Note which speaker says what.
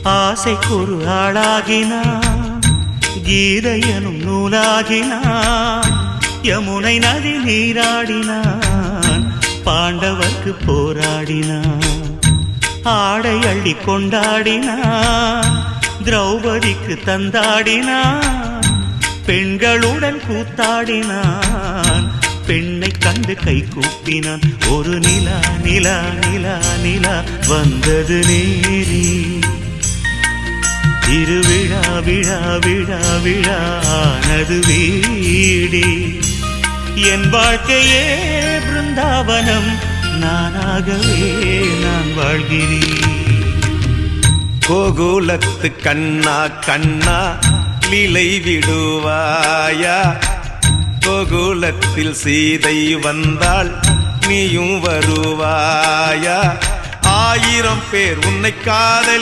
Speaker 1: ஆசைக்கொரு ஆளாகினான், கீதையனும் நூலாகினான். யமுனை நதி நீராடினான், பாண்டவர்க்கு போராடினான். ஆடை அள்ளி கொண்டாடினான், திரௌபதிக்கு தந்தாடினான். பெண்களுடன் கூத்தாடினான், பெண்ணை கண்டு கை கூப்பினான். ஒரு நிலா நிலா நிலா நிலா வந்தது நேரி, திருவிழா விழா விழா விழா ஆனது வீடே. என் வாழ்க்கையே பிருந்தாவனம், நானாகவே நான் வாழ்கிறேன்.
Speaker 2: கோகுலத்து கண்ணா கண்ணா லீலை விடுவாயா, கோகுலத்தில் சீதை வந்தாள் நீயும் வருவாயா. 1000 பேர் உன்னை காதலி